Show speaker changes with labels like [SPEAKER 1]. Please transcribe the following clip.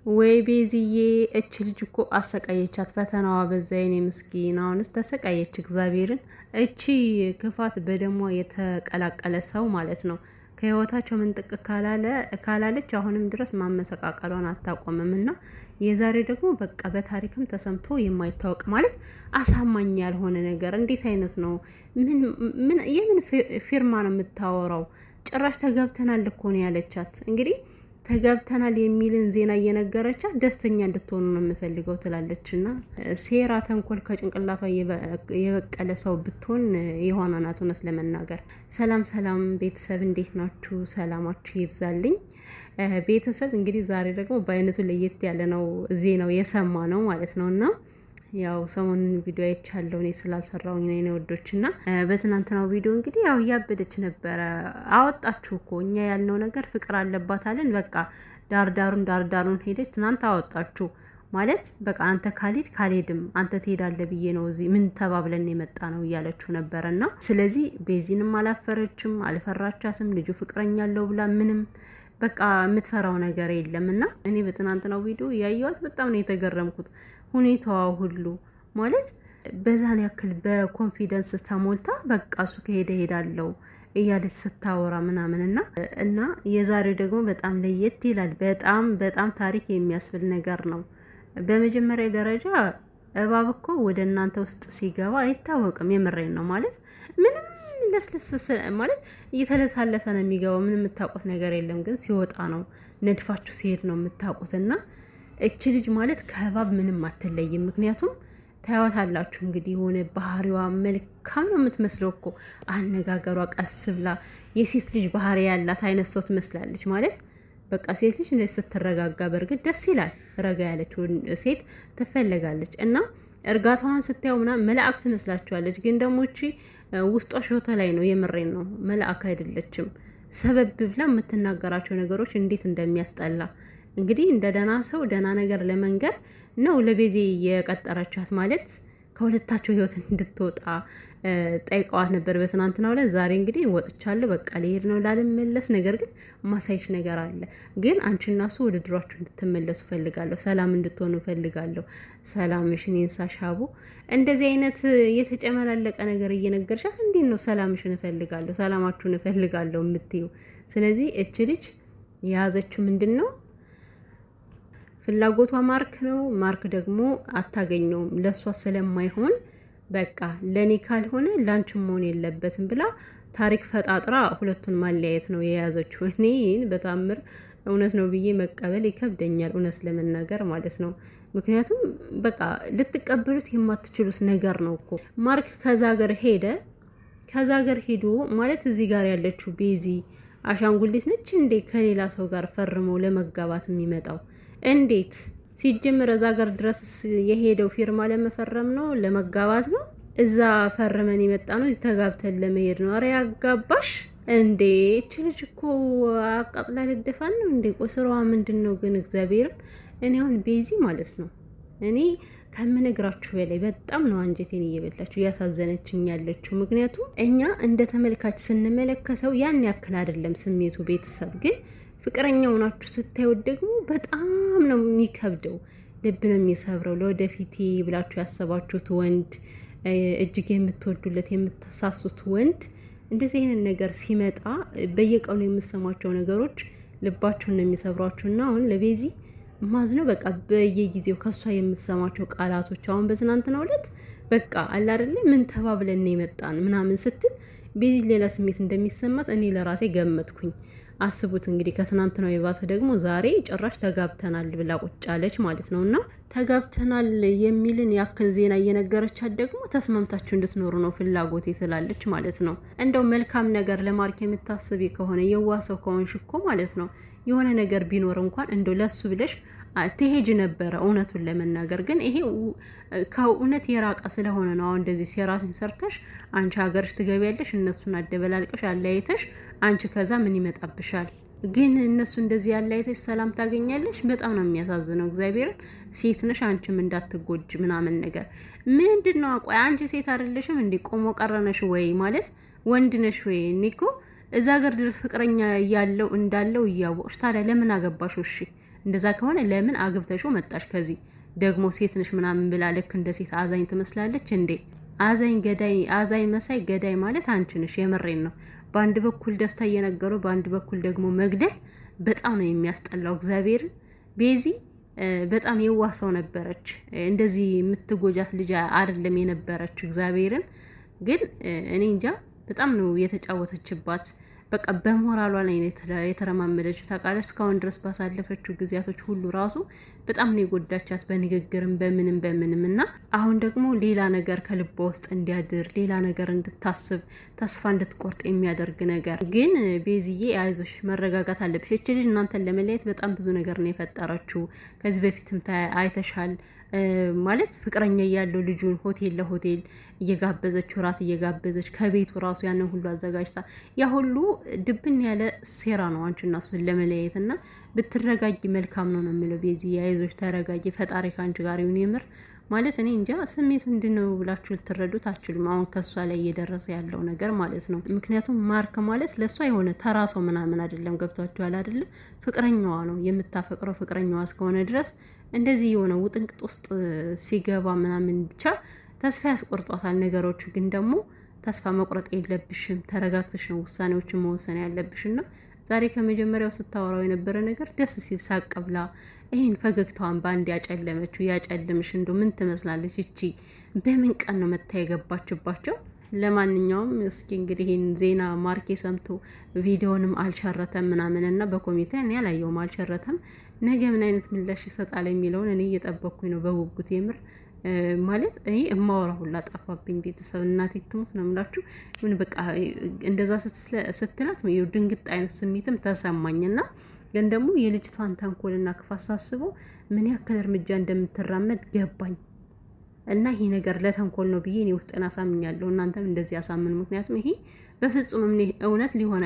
[SPEAKER 1] ወይ ቤዝዬ እች ልጅ እኮ አሰቃየቻት። ፈተናዋ በዛ የኔ ምስኪን። አሁንስ ተሰቃየች። እግዚአብሔርን እቺ ክፋት በደሟ የተቀላቀለ ሰው ማለት ነው። ከህይወታቸው ምንጥቅ ካላለች አሁንም ድረስ ማመሰቃቀሏን አታቆምም። እና የዛሬ ደግሞ በቃ በታሪክም ተሰምቶ የማይታወቅ ማለት አሳማኝ ያልሆነ ነገር። እንዴት አይነት ነው? የምን ፊርማ ነው የምታወራው? ጭራሽ ተገብተናል እኮ ነው ያለቻት። እንግዲህ ተገብተናል የሚልን ዜና እየነገረቻት ደስተኛ እንድትሆኑ ነው የምፈልገው ትላለች። እና ሴራ ተንኮል ከጭንቅላቷ የበቀለ ሰው ብትሆን የሆነ ናት። እውነት ለመናገር ሰላም ሰላም ቤተሰብ እንዴት ናችሁ? ሰላማችሁ ይብዛልኝ። ቤተሰብ እንግዲህ ዛሬ ደግሞ በአይነቱ ለየት ያለ ነው ዜናው የሰማ ነው ማለት ነው። እና ያው ሰሞኑን ቪዲዮ አይቻለሁ እኔ ስላልሰራሁኝ ነው የኔ ወዶች። እና በትናንትናው ቪዲዮ እንግዲህ ያው እያበደች ነበረ። አወጣችሁ እኮ እኛ ያልነው ነገር ፍቅር አለባት አለን። በቃ ዳርዳሩን ሄደች ትናንት አወጣችሁ ማለት በቃ አንተ ካልሄድም አንተ ትሄዳለህ ብዬ ነው እዚህ ምን ተባብለን የመጣ ነው እያለችው ነበረ። እና ስለዚህ ቤዚንም አላፈረችም አልፈራቻትም። ልጁ ፍቅረኛ አለው ብላ ምንም በቃ የምትፈራው ነገር የለም። እና እኔ በትናንትናው ቪዲዮ ያየኋት በጣም ነው የተገረምኩት። ሁኔታዋ ሁሉ ማለት በዛን ያክል በኮንፊደንስ ተሞልታ በቃ እሱ ከሄደ ሄዳለው እያለች ስታወራ ምናምን እና የዛሬው ደግሞ በጣም ለየት ይላል። በጣም ታሪክ የሚያስብል ነገር ነው። በመጀመሪያ ደረጃ እባብ እኮ ወደ እናንተ ውስጥ ሲገባ አይታወቅም። የምሬን ነው ማለት ምንም ለስለስ ማለት እየተለሳለሰ ነው የሚገባው። ምንም የምታውቁት ነገር የለም። ግን ሲወጣ ነው ነድፋችሁ ሲሄድ ነው የምታውቁት። እና እች ልጅ ማለት ከእባብ ምንም አትለይም። ምክንያቱም ታያዋታላችሁ እንግዲህ የሆነ ባህሪዋ መልካም ነው የምትመስለው እኮ አነጋገሯ ቀስ ብላ የሴት ልጅ ባህሪ ያላት አይነት ሰው ትመስላለች። ማለት በቃ ሴት ልጅ እንደዚህ ስትረጋጋ በእርግጥ ደስ ይላል። ረጋ ያለች ሴት ትፈለጋለች። እና እርጋታዋን ስታየው ምናምን መልአክ ትመስላችኋለች። ግን ደግሞ እቺ ውስጧ ሾተ ላይ ነው። የምሬን ነው። መልአክ አይደለችም። ሰበብ ብላ የምትናገራቸው ነገሮች እንዴት እንደሚያስጠላ እንግዲህ እንደ ደህና ሰው ደህና ነገር ለመንገር ነው ለቤዚ የቀጠረቻት። ማለት ከሁለታቸው ህይወት እንድትወጣ ጠይቀዋት ነበር በትናንትናው ዕለት። ዛሬ እንግዲህ ወጥቻለሁ በቃ ልሄድ ነው ላልመለስ፣ ነገር ግን ማሳይሽ ነገር አለ። ግን አንቺና እሱ ወደ ድሯችሁ እንድትመለሱ ፈልጋለሁ፣ ሰላም እንድትሆኑ ፈልጋለሁ። ሰላምሽን ይንሳሻቡ። እንደዚህ አይነት የተጨመላለቀ ነገር እየነገርሻት እንዴት ነው ሰላምሽን እፈልጋለሁ፣ ሰላማችሁን እፈልጋለሁ የምትይው? ስለዚህ እች ልጅ የያዘችው ምንድን ነው? ፍላጎቷ ማርክ ነው። ማርክ ደግሞ አታገኘውም ለሷ ስለማይሆን በቃ ለኔ ካልሆነ ላንቺ መሆን የለበትም ብላ ታሪክ ፈጣጥራ ሁለቱን ማለያየት ነው የያዘችው። እኔ ይህን በታምር እውነት ነው ብዬ መቀበል ይከብደኛል፣ እውነት ለመናገር ማለት ነው። ምክንያቱም በቃ ልትቀበሉት የማትችሉት ነገር ነው እኮ። ማርክ ከዛ ሀገር ሄዶ ማለት እዚህ ጋር ያለችው ቤዚ አሻንጉሊት ነች እንዴ? ከሌላ ሰው ጋር ፈርመው ለመጋባት የሚመጣው እንዴት? ሲጀምር እዛ ጋር ድረስ የሄደው ፊርማ ለመፈረም ነው ለመጋባት ነው? እዛ ፈርመን የመጣ ነው ተጋብተን ለመሄድ ነው። አረ ያጋባሽ እንዴ! እቺ ልጅ እኮ አቃጥላ ልደፋን ነው እንዴ? ቆስሯ ምንድን ነው ግን? እግዚአብሔርን እኔ አሁን ቤዚ ማለት ነው እኔ ከምነግራችሁ በላይ በጣም ነው አንጀቴን እየበላችሁ እያሳዘነችኝ ያለችው። ምክንያቱም እኛ እንደ ተመልካች ስንመለከተው ያን ያክል አይደለም ስሜቱ። ቤተሰብ ግን ፍቅረኛው ናችሁ ስታዩት ደግሞ በጣም ነው የሚከብደው፣ ልብ ነው የሚሰብረው። ለወደፊቴ ብላችሁ ያሰባችሁት ወንድ፣ እጅግ የምትወዱለት የምትሳሱት ወንድ እንደዚህ አይነት ነገር ሲመጣ በየቀኑ የምሰማቸው ነገሮች ልባችሁን ነው የሚሰብሯችሁና አሁን ለቤዚ ማዝነው በቃ በየጊዜው ከሷ የምትሰማቸው ቃላቶች አሁን በትናንትናው ዕለት በቃ አለ አይደለ ምን ተባብለን የመጣን ምናምን ስትል ቤዚ ሌላ ስሜት እንደሚሰማት እኔ ለራሴ ገመትኩኝ። አስቡት እንግዲህ ከትናንትናው የባሰ ደግሞ ዛሬ ጭራሽ ተጋብተናል ብላ ቁጭ አለች ማለት ነው። እና ተጋብተናል የሚልን ያክል ዜና እየነገረቻት ደግሞ ተስማምታችሁ እንድትኖሩ ነው ፍላጎት ትላለች ማለት ነው። እንደው መልካም ነገር ለማርክ የምታስቢ ከሆነ የዋሰው ከሆንሽ እኮ ማለት ነው የሆነ ነገር ቢኖር እንኳን እንደው ለሱ ብለሽ ትሄጅ ነበረ። እውነቱን ለመናገር ግን ይሄ ከእውነት የራቀ ስለሆነ ነው። አሁን እንደዚህ ሴራቱን ሰርተሽ አንቺ ሀገርሽ ትገቢያለሽ፣ እነሱን አደበላልቀሽ አለያይተሽ አንቺ ከዛ ምን ይመጣብሻል? ግን እነሱ እንደዚህ ያለያይተሽ ሰላም ታገኛለሽ። በጣም ነው የሚያሳዝነው። እግዚአብሔርን ሴት ነሽ አንቺም እንዳትጎጅ ምናምን ነገር ምንድን ነው? ቆይ አንቺ ሴት አይደለሽም እንዴ? ቆሞ ቀረነሽ ወይ ማለት ወንድ ነሽ ወይ? እኔ እኮ እዛ ሀገር ድረስ ፍቅረኛ ያለው እንዳለው እያወቅሽ ታዲያ ለምን አገባሽ? እሺ እንደዛ ከሆነ ለምን አግብተሽው መጣሽ? ከዚህ ደግሞ ሴት ነሽ ምናምን ብላ ልክ እንደ ሴት አዛኝ ትመስላለች እንዴ? አዛኝ ገዳይ፣ አዛኝ መሳይ ገዳይ ማለት አንቺ ነሽ። የምሬን ነው። በአንድ በኩል ደስታ እየነገሩ በአንድ በኩል ደግሞ መግደል በጣም ነው የሚያስጠላው። እግዚአብሔርን ቤዚ በጣም የዋህ ሰው ነበረች። እንደዚህ የምትጎጃት ልጅ አይደለም የነበረች። እግዚአብሔርን ግን እኔ እንጃ በጣም ነው የተጫወተችባት። በቃ በሞራሏ ላይ የተረማመደችው ታውቃለች። እስካሁን ድረስ ባሳለፈችው ጊዜያቶች ሁሉ ራሱ በጣም ነው የጎዳቻት፣ በንግግርም በምንም እና አሁን ደግሞ ሌላ ነገር ከልቧ ውስጥ እንዲያድር ሌላ ነገር እንድታስብ ተስፋ እንድትቆርጥ የሚያደርግ ነገር። ግን ቤዝዬ አይዞሽ፣ መረጋጋት አለብሽ። እቺ ልጅ እናንተን ለመለየት በጣም ብዙ ነገር ነው የፈጠረችው። ከዚህ በፊትም አይተሻል። ማለት ፍቅረኛ እያለው ልጁን ሆቴል ለሆቴል እየጋበዘች ራት እየጋበዘች ከቤቱ ራሱ ያንን ሁሉ አዘጋጅታ ያ ሁሉ ድብን ያለ ሴራ ነው አንቺና እሱን ለመለያየት። እና ብትረጋጊ መልካም ነው የሚለው ቤዚ። አይዞሽ፣ ተረጋጊ፣ ፈጣሪ ከአንቺ ጋር ይሁን። የምር ማለት እኔ እንጃ ስሜቱ ምንድነው ብላችሁ ልትረዱት አትችሉም። አሁን ከሷ ላይ እየደረሰ ያለው ነገር ማለት ነው። ምክንያቱም ማርክ ማለት ለሷ የሆነ ተራ ሰው ምናምን አይደለም። ገብቷችኋል አይደለም? ፍቅረኛዋ ነው የምታፈቅረው። ፍቅረኛዋ እስከሆነ ድረስ እንደዚህ የሆነ ውጥንቅጥ ውስጥ ሲገባ ምናምን ብቻ ተስፋ ያስቆርጧታል ነገሮቹ። ግን ደግሞ ተስፋ መቁረጥ የለብሽም። ተረጋግተሽ ነው ውሳኔዎችን መወሰን ያለብሽና ዛሬ ከመጀመሪያው ስታወራው የነበረ ነገር ደስ ሲል ሳቅ ብላ ይሄን ፈገግታዋን በአንድ ያጨለመችው ያጨልምሽ። እንደው ምን ትመስላለች እቺ? በምን ቀን ነው መታ የገባችባቸው? ለማንኛውም እስኪ እንግዲህ ይህን ዜና ማርኬ ሰምቶ ቪዲዮንም አልሸረተም ምናምን እና በኮሚቴ እኔ አላየውም፣ አልሸረተም። ነገ ምን አይነት ምላሽ ይሰጣል የሚለውን እኔ እየጠበቅኩኝ ነው በጉጉት። የምር ማለት እኔ እማወራ ሁላ ጠፋብኝ። ቤተሰብ እናቴ ትሙት ነው የምላችሁ። ምን በቃ እንደዛ ስትላት ድንግጥ አይነት ስሜትም ተሰማኝና ግን ደግሞ የልጅቷን ተንኮልና ክፋት ሳስበው ምን ያክል እርምጃ እንደምትራመድ ገባኝ። እና ይሄ ነገር ለተንኮል ነው ብዬ እኔ ውስጤን አሳምኛለሁ። እናንተም እንደዚህ አሳምኑ። ምክንያቱም ይሄ በፍጹም እውነት ሊሆን